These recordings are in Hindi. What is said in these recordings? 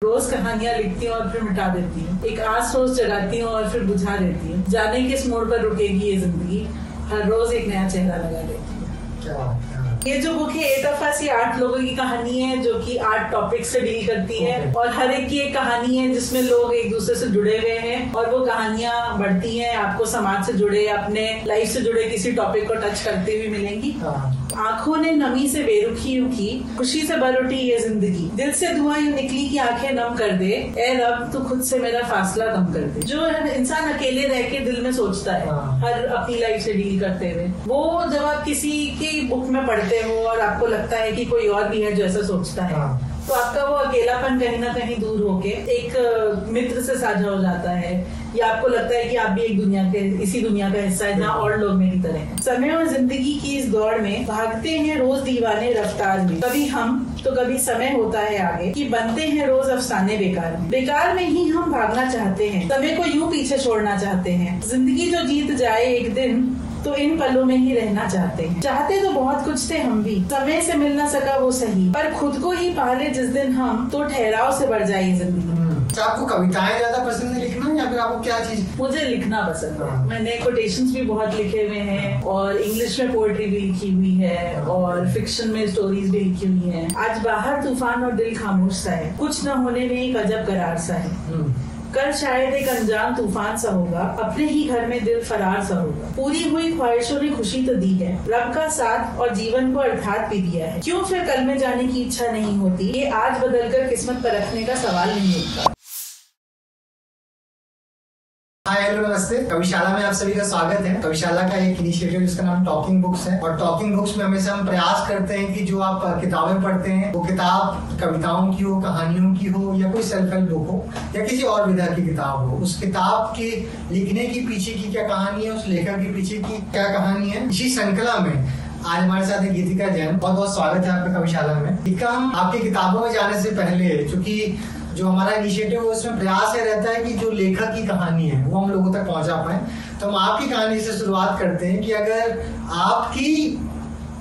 रोज कहानियां लिखती हूँ और फिर मिटा देती हूँ। एक आस रोज जगाती हूँ और फिर बुझा देती हूँ। जाने किस मोड़ पर रुकेगी ये जिंदगी, हर रोज एक नया चेहरा लगा देती हूँ। ये जो बुक है 8 ऑफ अस, ये 8 लोगों की कहानी है जो कि 8 टॉपिक से डील करती है और हर एक की एक कहानी है जिसमें लोग एक दूसरे से जुड़े हुए हैं और वो कहानियां बढ़ती हैं। आपको समाज से जुड़े, अपने लाइफ से जुड़े किसी टॉपिक को टच करते हुए मिलेंगी। आंखों ने नमी से बेरुखी यूं की, खुशी से भर उठी ये जिंदगी, दिल से धुआं यूं निकली कि आंखें नम कर दे, ए रब तू खुद से मेरा फासला कम कर दे। जो इंसान अकेले रह के दिल में सोचता है हर अपनी लाइफ से डील करते हुए, वो जब आप किसी की बुक में पढ़ते हो और आपको लगता है कि कोई और भी है जो ऐसा सोचता है, तो आपका वो अकेलापन कहीं ना कहीं दूर होके एक मित्र से साझा हो जाता है, या आपको लगता है कि आप भी एक दुनिया के, इसी दुनिया का हिस्सा है जहाँ और लोग मेरी तरह हैं। समय और जिंदगी की इस दौड़ में भागते हैं रोज दीवाने रफ्तार में, कभी हम तो कभी समय होता है आगे कि बनते हैं रोज अफसाने बेकार में। बेकार में ही हम भागना चाहते हैं, समय को यूं पीछे छोड़ना चाहते हैं। जिंदगी जो जीत जाए एक दिन तो इन पलों में ही रहना चाहते हैं। चाहते तो बहुत कुछ थे हम भी, समय से मिल ना सका वो सही, पर खुद को ही पाले जिस दिन हम तो ठहराव से बढ़ जाए जिंदगी। आपको कविताएं ज्यादा पसंद है लिखना या फिर आपको क्या चीज? मुझे लिखना पसंद है। मैंने कोटेशंस भी बहुत लिखे हुए हैं और इंग्लिश में पोएट्री भी लिखी हुई है और फिक्शन में स्टोरीज भी लिखी हुई हैं। आज बाहर तूफान और दिल खामोश सा है, कुछ न होने में एक अजब करार सा है। कल शायद एक अनजान तूफान सा होगा, अपने ही घर में दिल फरार सा होगा। पूरी हुई ख्वाहिशों ने खुशी तो दी है, रब का साथ और जीवन को अर्थात भी दिया है। क्यों फिर कल में जाने की इच्छा नहीं होती, ये आज बदलकर किस्मत पर रखने का सवाल नहीं उठता। हाय हेलो नमस्ते, कविशाला में आप सभी का स्वागत है। कविशाला का एक इनिशिएटिव जिसका नाम टॉकिंग बुक्स है और टॉकिंग बुक्स में हमेशा हम प्रयास करते हैं कि जो आप किताबें पढ़ते हैं वो किताब कविताओं की हो, कहानियों की हो या कोई सेल्फ हेल्प बुक हो या किसी और विधा की किताब हो, उस किताब के लिखने की पीछे की क्या कहानी है, उस लेखक के पीछे की क्या कहानी है। इसी श्रृंखला में आज हमारे साथ है गीतिका जैन। बहुत बहुत स्वागत है आपका कविशाला में। गीतिका, हम आपकी किताबों में जाने से पहले, चूंकि जो हमारा इनिशिएटिव है उसमें प्रयास ये रहता है कि जो लेखक की कहानी है वो हम लोगों तक पहुंचा पाए, तो हम आपकी कहानी से शुरुआत करते हैं कि अगर आपकी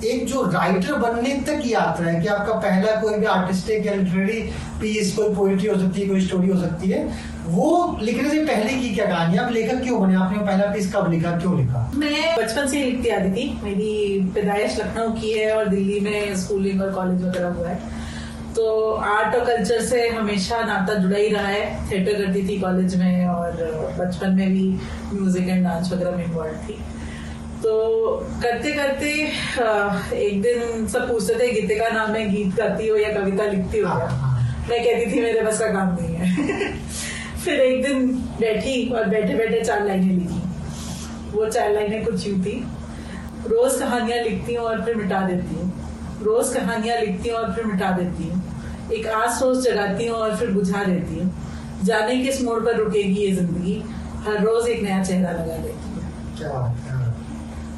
एक जो राइटर बनने तक की यात्रा है कि आपका पहला कोई भी आर्टिस्टिक या लिटरेरी पीस, कोई पोइट्री हो सकती है, कोई स्टोरी हो सकती है, वो लिखने से पहले की क्या कहानी, आप लेखक क्यों बने, आपने पहला पीस कब लिखा, क्यों लिखा? मैं बचपन से लिखती आती थी। मेरी पैदाइश लखनऊ की है और दिल्ली में स्कूलिंग और कॉलेज वगैरह हुआ है, तो आर्ट और कल्चर से हमेशा नाता जुड़ा ही रहा है। थिएटर करती थी कॉलेज में और बचपन में भी म्यूजिक एंड डांस वगैरह में इन्वॉल्व थी। तो करते करते एक दिन सब पूछते थे गीतिका नाम है, गीत गाती हो या कविता लिखती हो क्या? मैं कहती थी मेरे बस का काम नहीं है। फिर एक दिन बैठी और बैठे बैठे 4 लाइनें लिखी। वो 4 लाइनें कुछ यूं थी: रोज कहानियां लिखती हूँ और फिर मिटा देती हूँ, रोज कहानियां लिखती हूँ और फिर मिटा देती हूँ। एक आस रोज जगाती हूँ और फिर बुझा देती हूँ। जाने किस मोड़ पर रुकेगी ये जिंदगी, हर रोज एक नया चेहरा लगा देती हूँ। क्या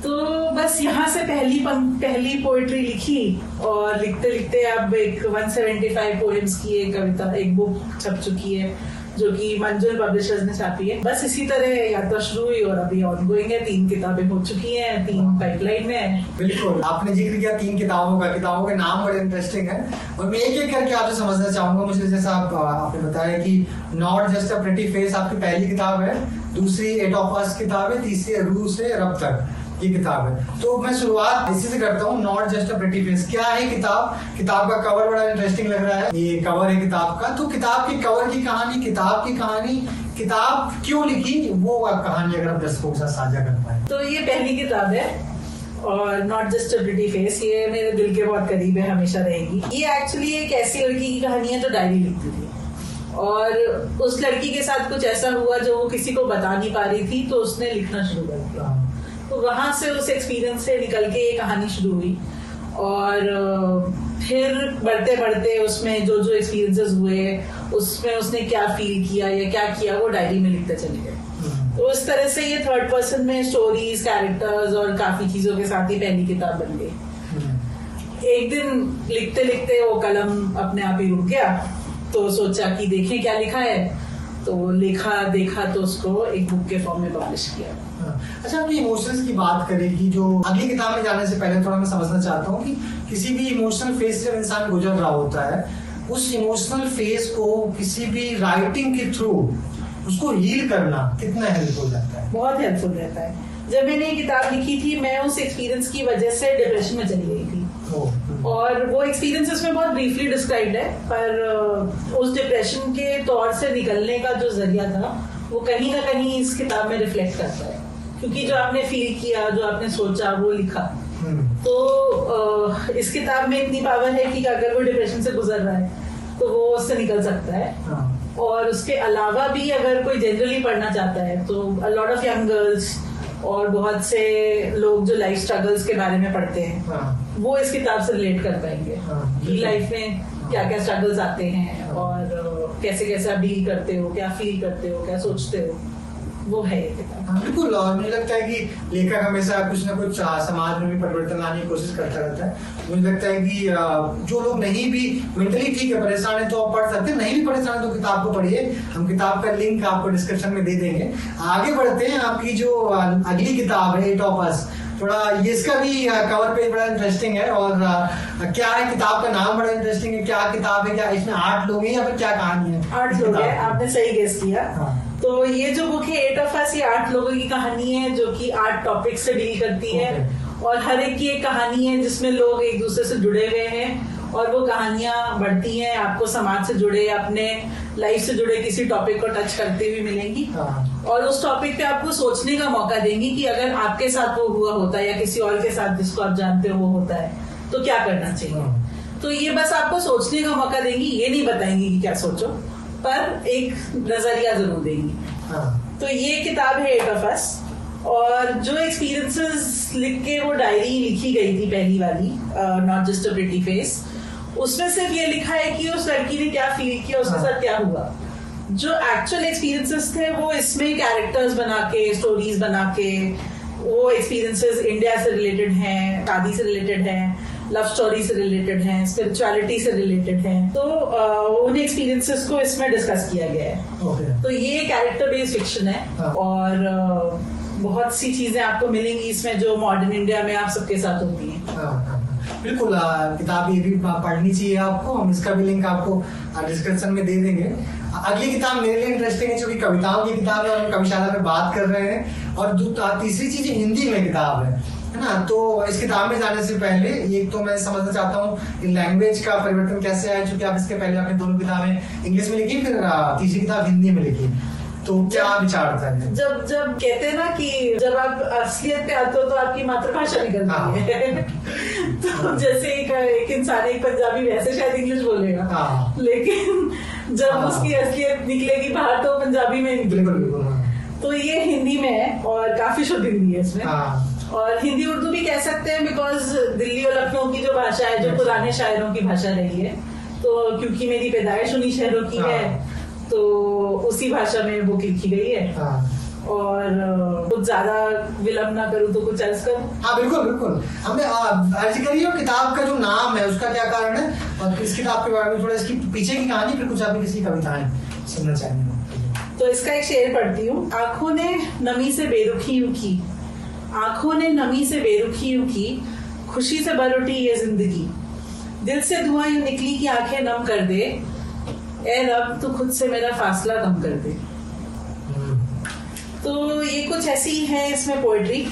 तो बस यहाँ से पहली पोएट्री लिखी और लिखते लिखते अब एक 175 पोएम्स की एक कविता, एक बुक छप चुकी है जो कि मंजुल पब्लिशर्स ने छापी है। बस इसी तरह यात्रा शुरू हुई और अभी ऑनगोइंग है। 3 किताबें हो चुकी हैं, 3 पाइपलाइन में है। बिल्कुल, आपने जिक्र किया 3 किताबों का, किताबों के नाम बड़े इंटरेस्टिंग है और मैं एक एक करके आपसे समझना चाहूंगा। मुझे जैसा आपने बताया कि not just a pretty face आपकी पहली किताब है, दूसरी 8 ऑफ अस किताब है, तीसरी रूह से रब तक ये किताब है। तो मैं शुरुआत इसी से करता हूँ, not just a pretty face. क्या है किताब? किताब का कवर बड़ा इंटरेस्टिंग लग रहा है, ये कवर है किताब का। तो किताब के कवर की कहानी, किताब की कहानी, किताब क्यों लिखी, वो कहानी अगर आप दर्शकों के साथ साझा कर पाए। तो ये पहली किताब है और not just a pretty face, ये मेरे दिल के बहुत करीब है, हमेशा रहेगी। ये एक्चुअली एक ऐसी लड़की की कहानी है जो डायरी लिखती थी और उस लड़की के साथ कुछ ऐसा हुआ जो वो किसी को बता नहीं पा रही थी, तो उसने लिखना शुरू कर दिया। तो वहां से उस एक्सपीरियंस से निकल के ये कहानी शुरू हुई और फिर बढ़ते बढ़ते उसमें जो जो एक्सपीरियंसेस हुए उसमें उसने क्या फील किया या क्या किया वो डायरी में लिखते चले गए। तो उस तरह से ये 3rd पर्सन में स्टोरीज, कैरेक्टर्स और काफी चीजों के साथ ही पहली किताब बन गई। एक दिन लिखते लिखते वो कलम अपने आप ही रुक गया, तो सोचा कि देखें क्या लिखा है, तो लिखा देखा तो उसको एक बुक के फॉर्म में पब्लिश किया। अच्छा, आपने इमोशंस की बात करी कि जो अगली किताब में जाने से पहले थोड़ा मैं समझना चाहता हूँ कि किसी भी इमोशनल फेज से इंसान गुजर रहा होता है उस इमोशनल फेज को किसी भी राइटिंग के थ्रू उसको हील करना कितना हेल्पफुल रहता है? बहुत हेल्पफुल रहता है। जब मैंने ये किताब लिखी थी, मैं उस एक्सपीरियंस की वजह से डिप्रेशन में चली गई थी। और वो एक्सपीरियंस इसमें बहुत ब्रीफली डिस्क्राइब्ड है, पर उस डिप्रेशन के तौर से निकलने का जो जरिया था वो कहीं ना कहीं इस किताब में रिफ्लेक्ट करता है, क्योंकि जो आपने फील किया, जो आपने सोचा, वो लिखा। तो इस किताब में इतनी पावर है कि अगर वो डिप्रेशन से गुजर रहा है तो वो उससे निकल सकता है। और उसके अलावा भी अगर कोई जनरली पढ़ना चाहता है तो a lot of young girls और बहुत से लोग जो लाइफ स्ट्रगल्स के बारे में पढ़ते हैं वो इस किताब से रिलेट कर पाएंगे कि लाइफ में क्या क्या स्ट्रगल्स आते हैं और कैसे कैसे आप डील करते हो, क्या फील करते हो, क्या सोचते हो। वो है ये किताब। बिल्कुल। और मुझे लगता है कि लेखक हमेशा कुछ ना कुछ समाज में भी परिवर्तन लाने की कोशिश करता रहता है। मुझे लगता है कि जो लोग नहीं भी मेंटली ठीक है, परेशान है, तो आप पढ़ सकते हैं। नहीं भी परेशान है तो किताब को पढ़िए। हम किताब का लिंक आपको डिस्क्रिप्शन में दे देंगे। आगे बढ़ते हैं। आपकी जो अगली किताब है 8 of Us, थोड़ा ये इसका भी कवर पेज बड़ा इंटरेस्टिंग है। और क्या है, किताब का नाम बड़ा इंटरेस्टिंग है। क्या किताब है, क्या इसमें 8 लोग हैं या फिर क्या कहानी है? 8 लोग हैं, आपने सही गेस किया। तो ये जो बुक है 8 of Us, ये 8 लोगों की कहानी है जो कि 8 टॉपिक से डील करती है। और हर एक की एक कहानी है जिसमें लोग एक दूसरे से जुड़े हुए हैं और वो कहानियां बढ़ती हैं। आपको समाज से जुड़े, अपने लाइफ से जुड़े किसी टॉपिक को टच करते हुए मिलेंगी और उस टॉपिक पे आपको सोचने का मौका देंगी कि अगर आपके साथ वो हुआ होता है या किसी और के साथ जिसको आप जानते हो वो होता है तो क्या करना चाहिए। तो ये बस आपको सोचने का मौका देंगी, ये नहीं बताएंगी कि क्या सोचो, पर एक नजरिया जरूर देंगी। तो ये किताब है 8 of Us। और जो एक्सपीरियंसेस लिख के वो डायरी लिखी गई थी पहली वाली, not just a pretty face, उसमें सिर्फ ये लिखा है कि उस लड़की ने क्या फील किया, उसके साथ क्या हुआ। जो एक्चुअल एक्सपीरियंसेस थे वो इसमें कैरेक्टर्स बना के, स्टोरीज बना के, वो एक्सपीरियंसेस इंडिया से रिलेटेड हैं, शादी से रिलेटेड हैं, लव स्टोरी से रिलेटेड हैं, स्पिरिचुअलिटी से रिलेटेड हैं। तो उन एक्सपीरियंसेस को इसमें डिस्कस किया गया है। तो ये कैरेक्टर बेस्ड फिक्शन है और बहुत सी चीजें आपको मिलेंगी इसमें जो मॉडर्न इंडिया में आप सबके साथ होती हैं। बिल्कुल। किताब ये भी पढ़नी चाहिए आपको। हम इसका भी लिंक आपको डिस्क्रिप्शन में दे देंगे। अगली किताब मेरे लिए इंटरेस्टिंग है, जो कि कविताओं की किताब है और हम कविशाला में बात कर रहे हैं। और तीसरी चीज हिंदी में किताब है ना। तो इस किताब में जाने से पहले एक तो मैं समझना चाहता हूँ लैंग्वेज का परिवर्तन कैसे आया, क्योंकि आप इसके पहले आपने दोनों किताबें इंग्लिश में लिखी, फिर तीसरी किताब हिंदी में लिखी। तो क्या विचार था? जब कहते हैं ना कि जब आप असलियत पे आते हो तो आपकी मातृभाषा निकलती है। तो जैसे एक इंसान एक पंजाबी वैसे शायद इंग्लिश बोलेगा, लेकिन जब उसकी असलियत निकलेगी बाहर तो पंजाबी में निकलेगी। तो ये हिंदी में है और काफी शुद्ध हिंदी है इसमें। और हिंदी उर्दू भी कह सकते हैं, बिकॉज दिल्ली और लखनऊ की जो भाषा है, जो पुराने शायरों की भाषा रही है, तो क्योंकि मेरी पैदाइश उन्हीं शहरों की है तो उसी भाषा में बुक लिखी गई है। और कुछ ज्यादा विलंब ना करूँ तो कुछ अर्ज करूँ? हाँ बिल्कुल बिल्कुल, हमें अर्ज करिए। और किताब का जो नाम है उसका क्या कारण है, और इस किताब के बारे में थोड़ा इसकी पीछे की कहानी, फिर कुछ आप किसी कविताएं सुनना चाहेंगे? तो इसका एक शेर पढ़ती हूँ। आंखों ने नमी से बेरुखी यूं की, आंखों ने नमी से बेरुखी यूं की, खुशी से भर उठी ये जिंदगी, दिल से धुआं यूं निकली कि आंखें नम कर दे, ए रब तू खुद से मेरा फासला कम कर दे। तो ये कुछ ऐसी है इसमें पोएट्री।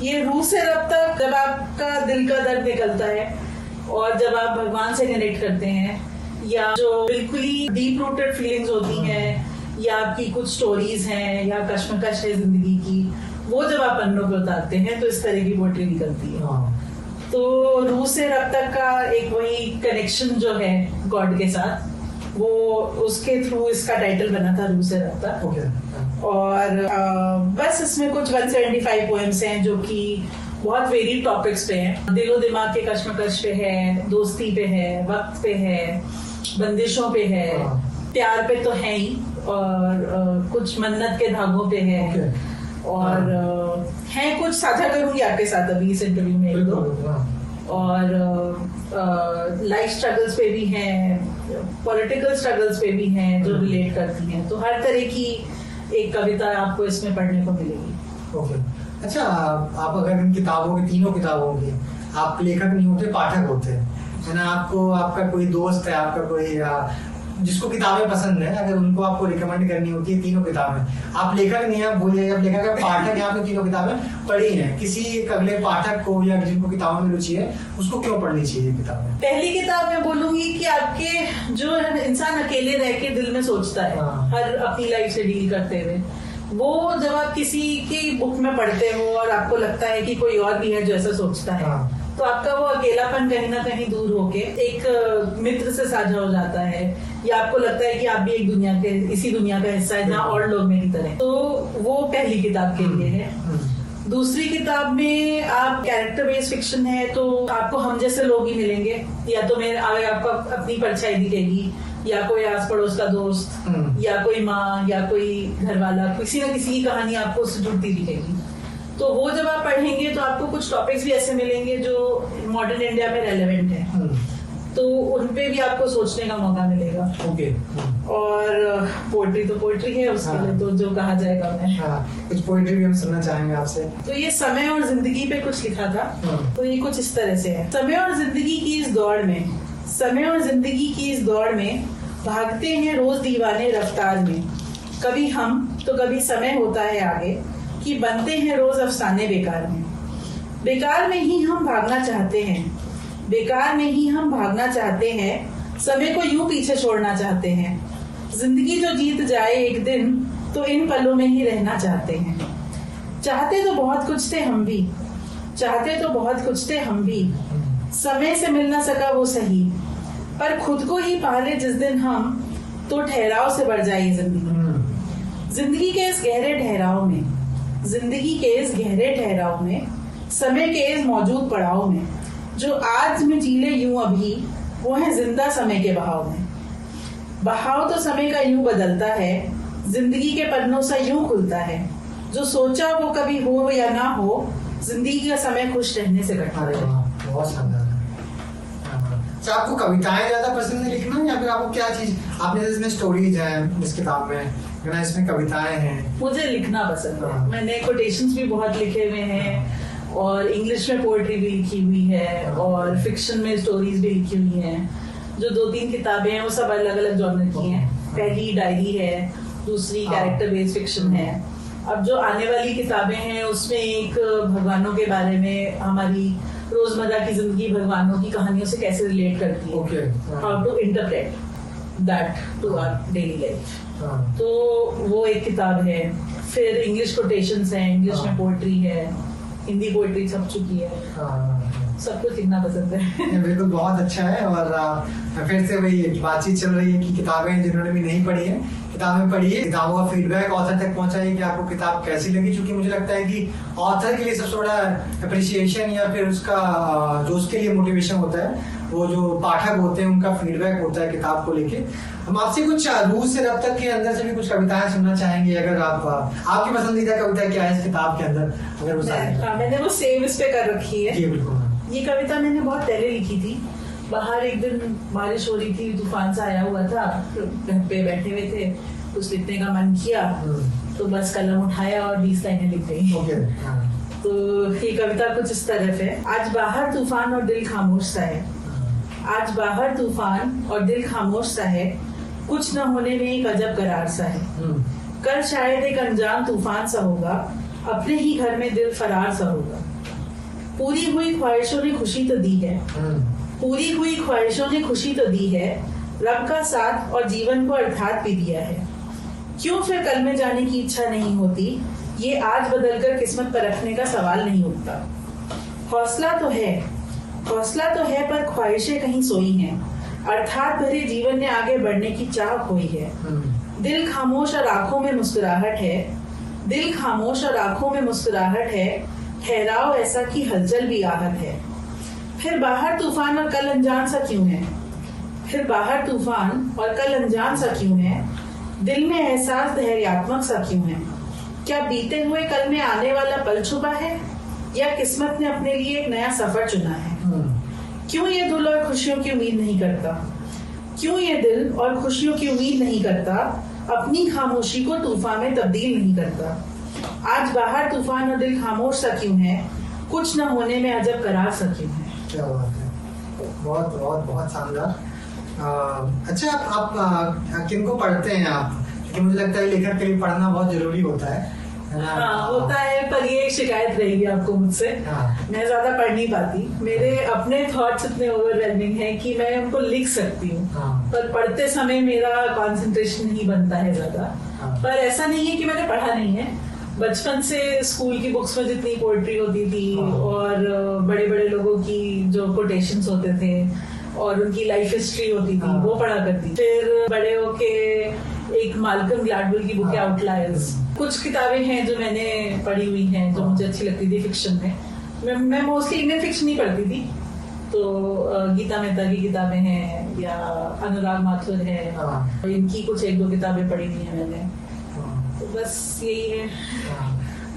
ये रूह से रब तक, जब आपका दिल का दर्द निकलता है और जब आप भगवान से कनेक्ट करते हैं, या जो बिल्कुल ही डीप रूटेड फीलिंग्स होती हैं, या आपकी कुछ स्टोरीज हैं, या कश्मकश है जिंदगी की, वो जब आप पन्नों पर उतारते हैं तो इस तरह की पोएट्री निकलती है। तो रूह से रब तक का एक वही कनेक्शन जो है गॉड के साथ, वो उसके थ्रू इसका टाइटल बना था, रूह से रब तक। और बस इसमें कुछ 175 पोएम्स हैं जो कि बहुत वेरिड टॉपिक्स पे हैं। दिलो दिमाग के कश्मकश पे है, दोस्ती पे है, वक्त पे है, बंदिशों पे है, प्यार पे तो है ही, और कुछ मन्नत के धागों पे है, और है कुछ साझा करूंगी आपके साथ अभी इस इंटरव्यू में। और लाइफ स्ट्रगल्स पे भी हैं, पॉलिटिकल स्ट्रगल्स पे भी हैं जो रिलेट करती हैं। तो हर तरह की एक कविता आपको इसमें पढ़ने को मिलेगी। अच्छा, आप अगर इन किताबों की, तीनों किताबों की, आप लेखक नहीं होते, पाठक होते, है ना, आपको आपका कोई दोस्त है, आपका कोई जिसको किताबें पसंद है, अगर उनको आपको रिकमेंड करनी होती है, तीनों किताबें, आप लेखक नहीं है, बोलिए आप लेखक है, पाठक है, आपने तीनों किताबें पढ़ी हैं, किसी एक अगले पाठक को या जिनको किताबों में रुचि है उसको क्यों पढ़नी चाहिए किताबें? पहली किताब मैं बोलूंगी कि आपके जो इंसान अकेले रह के दिल में सोचता है हर अपनी लाइफ से डील करते हुए, वो जब आप किसी की बुक में पढ़ते हो और आपको लगता है कि कोई और भी है जो ऐसा सोचता है, तो आपका वो अकेलापन कहीं ना कहीं दूर होके एक मित्र से साझा हो जाता है, या आपको लगता है कि आप भी एक दुनिया के इसी दुनिया का हिस्सा है जहाँ और लोग मेरी तरह। तो वो पहली किताब के लिए है। दूसरी किताब में आप कैरेक्टर बेस्ड फिक्शन है, तो आपको हम जैसे लोग ही मिलेंगे, या तो मेरे आपको अपनी परछाई दिखेगी, या कोई आस पड़ोस का दोस्त, या कोई माँ, या कोई घर वाला, किसी न किसी की कहानी आपको उससे जुड़ती दिखेगी। तो वो जब आप पढ़ेंगे तो आपको कुछ टॉपिक्स भी ऐसे मिलेंगे जो मॉडर्न इंडिया में रेलेवेंट है, तो उनपे भी आपको सोचने का मौका मिलेगा। और पोएट्री तो पोएट्री है, उसके लिए तो जो कहा जाएगा मैं कुछ पोएट्री भी हम सुनना चाहेंगे आपसे। तो ये समय और जिंदगी पे कुछ लिखा था, तो ये कुछ इस तरह से है। समय और जिंदगी की इस दौड़ में, समय और जिंदगी की इस दौड़ में भागते हैं रोज दीवाने रफ्तार में, कभी हम तो कभी समय होता है आगे, कि बनते हैं रोज अफसाने बेकार में। बेकार में ही हम भागना चाहते हैं, बेकार में ही हम भागना चाहते हैं, समय को यूं पीछे छोड़ना चाहते हैं। जिंदगी जो जीत जाए एक दिन, तो इन पलों में ही रहना चाहते हैं। चाहते तो बहुत कुछ थे हम भी, चाहते तो बहुत कुछ थे हम भी, समय से मिल ना सका वो सही, पर खुद को ही पाले जिस दिन हम, तो ठहराव से बढ़ जाए जिंदगी। जिंदगी के इस गहरे ठहराव में, जिंदगी के इस गहरे ठहराव में, समय के इस मौजूद पड़ाव में, जो आज में जीले यूं अभी, वो है जिंदा समय के बहाव में। बहाव तो समय का यूं बदलता है, जिंदगी के पन्नों से यूं खुलता है, जो सोचा वो कभी हो या ना हो, जिंदगी का समय खुश रहने से कटता है। बहुत शानदार। अच्छा, आपको कविताएं ज्यादा पसंद है लिखना, या फिर आपको क्या चीज, आपने इसमें स्टोरीज हैं इस किताब में, इसमें कविताएं हैं? मुझे लिखना पसंद है। मैंने कोटेशंस भी बहुत लिखे हुए हैं, और इंग्लिश में पोएट्री भी लिखी हुई है, और फिक्शन में स्टोरीज भी लिखी हुई हैं। जो 2-3 किताबें हैं वो सब अलग अलग जॉनर की हैं। पहली डायरी है, दूसरी कैरेक्टर बेस्ड फिक्शन है। अब जो आने वाली किताबें हैं उसमें एक भगवानों के बारे में, हमारी रोजमर्रा की जिंदगी भगवानों की कहानियों से कैसे रिलेट करती है, how to interpret that to our daily life. तो वो एक किताब है। फिर इंग्लिश कोटेशंस हैं, इंग्लिश में पोएट्री है, हिंदी पोएट्री छप चुकी है। सब कुछ लिखना पसंद है। बिल्कुल, बहुत अच्छा है। और फिर से वही बातचीत चल रही है कि किताबें जिन्होंने भी नहीं पढ़ी है, किताबें पढ़िए, किताबों का फीडबैक ऑथर तक पहुंचाइए कि आपको किताब कैसी लगी। क्योंकि मुझे लगता है कि ऑथर के लिए सबसे बड़ा अप्रिसिएशन या फिर उसका जो उसके लिए मोटिवेशन होता है, वो जो पाठक होते हैं उनका फीडबैक होता है किताब को लेके। हम आपसे कुछ रूस से रब तक के अंदर से भी कुछ कविताएं सुनना चाहेंगे। अगर आपकी पसंदिदा कविता क्या है इस किताब के अंदर, अगर वो मैंने वो सेव इस पे कर रखी है। जी बिल्कुल। ये कविता मैंने बहुत पहले लिखी थी। बाहर एक दिन बारिश हो रही थी, तूफान सा आया हुआ था, घर पे बैठे हुए थे, कुछ लिखने का मन किया, तो बस कलम उठाया और 20 लाइनें लिख गई। तो ये कविता कुछ इस तरह है। आज बाहर तूफान और दिल खामोश सा है, आज बाहर तूफान और दिल खामोश सा है, कुछ न होने में एक अजब करार सा है। कल शायद एक अनजान तूफान सा होगा, अपने ही घर में दिल फरार सा होगा। पूरी हुई ख्वाहिशों ने खुशी तो दी है, पूरी हुई ख्वाहिशों ने खुशी तो दी है, रब का साथ और जीवन को अर्थात भी दिया है। क्यों फिर कल में जाने की इच्छा नहीं होती, ये आज बदलकर किस्मत पर रखने का सवाल नहीं उठता। हौसला तो है, हौसला तो है, पर ख्वाहिशें कहीं सोई हैं, अर्थात भरे जीवन ने आगे बढ़ने की चाह खोई है। दिल खामोश और आंखों में मुस्कुराहट है, दिल खामोश और आंखों में मुस्कुराहट है, ठहराव ऐसा कि हलचल भी आहत है। फिर बाहर तूफान और कल अनजान सा क्यों है, फिर बाहर तूफान और कल अनजान सा क्यों है, दिल में एहसास धैर्यात्मक सा क्यों है। क्या बीते हुए कल में आने वाला पल छुपा है, या किस्मत ने अपने लिए एक नया सफर चुना है। क्यों ये दिल और खुशियों की उम्मीद नहीं करता, क्यों ये दिल और खुशियों की उम्मीद नहीं करता, अपनी खामोशी को तूफान में तब्दील नहीं करता। आज बाहर तूफान और दिल खामोश सा क्यों है, कुछ न होने में अजब करार सा क्यों है। क्या बात है। बहुत बहुत बहुत शानदार। अच्छा, आप किनको पढ़ते हैं आप? क्योंकि मुझे लगता है लेखक के लिए पढ़ना बहुत जरूरी होता है ना? हाँ होता है, पर ये एक शिकायत रहेगी आपको मुझसे। मैं ज्यादा पढ़ नहीं पाती, मेरे अपने थॉट्स इतने ओवरवेलमिंग हैं कि मैं उनको लिख सकती हूँ, पर पढ़ते समय मेरा कंसंट्रेशन नहीं बनता है ज्यादा। पर ऐसा नहीं है कि मैंने पढ़ा नहीं है, बचपन से स्कूल की बुक्स में जितनी पोएट्री होती थी और बड़े बड़े लोगों की जो कोटेशंस होते थे और उनकी लाइफ हिस्ट्री होती थी वो पढ़ा करती। फिर बड़े होके एक माल्कम ग्लैडवेल की बुक है आउटलायर्स, कुछ किताबें हैं जो मैंने पढ़ी हुई हैं जो मुझे अच्छी लगती थी फिक्शन में। मैं मोस्टली इंडियन फिक्शन ही पढ़ती थी, तो गीता मेहता की किताबें हैं या अनुराग माथुर है, इनकी कुछ एक दो किताबें पढ़ी हुई हैं मैंने। तो बस यही है।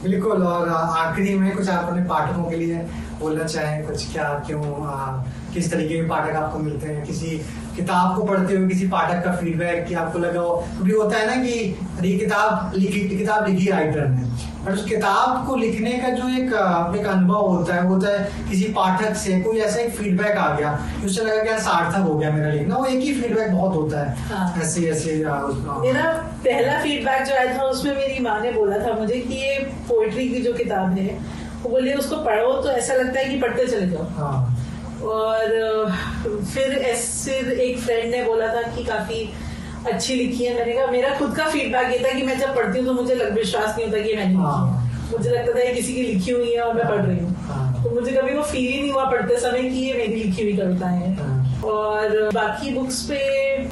बिल्कुल। और आखिरी में कुछ आप अपने पाठकों के लिए बोलना चाहें कुछ? क्या, क्यों, किस तरीके के पाठक आपको मिलते हैं? किसी किताब को पढ़ते हुए किसी पाठक का फीडबैक कि आपको लगा हो? कभी होता है ना कि ये किताब लिखी राइटर ने, और उस किताब को लिखने का जो एक अनुभव होता है किसी पाठक से कोई ऐसा एक फीडबैक आ गया कि उससे लगा क्या सार्थक हो गया मेरा लिखना। वो एक ही फीडबैक बहुत होता है। ऐसे मेरा पहला फीडबैक जो आया था उसमें मेरी माँ ने बोला था मुझे कि ये पोएट्री की जो किताब है वो बोले उसको पढ़ो तो ऐसा लगता है कि पढ़ते चले जाओ। और फिर एक फ्रेंड ने बोला था कि काफी अच्छी लिखी है। मैंने कहा मेरा खुद का फीडबैक ये था कि मैं जब पढ़ती हूँ तो मुझे विश्वास नहीं होता कि मैंने लिखी है, मुझे लगता था किसी की लिखी हुई है और मैं पढ़ रही हूँ। तो मुझे कभी वो फील ही नहीं हुआ पढ़ते समय कि ये मेरी लिखी हुई कविताएं हैं। और बाकी बुक्स पे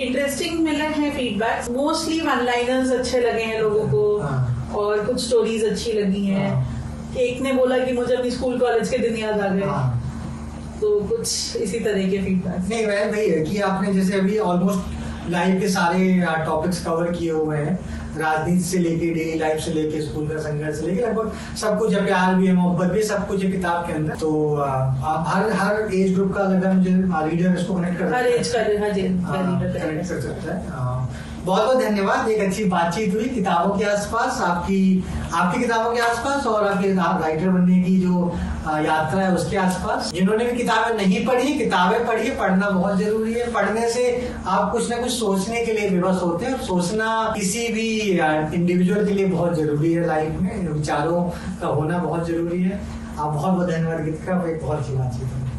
इंटरेस्टिंग मिले हैं फीडबैक, मोस्टली वन लाइनर्स अच्छे लगे हैं लोगों को और कुछ स्टोरीज अच्छी लगी हैं। एक ने बोला कि मुझे अपनी स्कूल कॉलेज के दिन याद आ गए, तो कुछ इसी तरह के फीडबैक। नहीं, वही है कि आपने जैसे अभी ऑलमोस्ट लाइफ के सारे टॉपिक्स कवर किए हुए हैं, राजनीति से लेके डेली लाइफ से लेके स्कूल का संघर्ष से लेके लगभग सब कुछ है, प्यार भी है, मोहब्बत भी, सब कुछ है किताब के अंदर। तो आप हर एज ग्रुप का लगा मुझे रीडर इसको कनेक्ट कर कनेक्ट कर सकता है। बहुत बहुत धन्यवाद। एक अच्छी बातचीत हुई किताबों के आसपास, आपकी किताबों के आसपास और आपके राइटर बनने की जो यात्रा है उसके आसपास। जिन्होंने भी किताबें नहीं पढ़ी, किताबें पढ़िए, पढ़ना बहुत जरूरी है। पढ़ने से आप कुछ ना कुछ सोचने के लिए विवश होते हैं। सोचना किसी भी इंडिविजुअल के लिए बहुत जरूरी है, लाइफ में विचारों का होना बहुत जरूरी है। आप बहुत बहुत धन्यवाद गीतिका, एक बहुत अच्छी बातचीत है।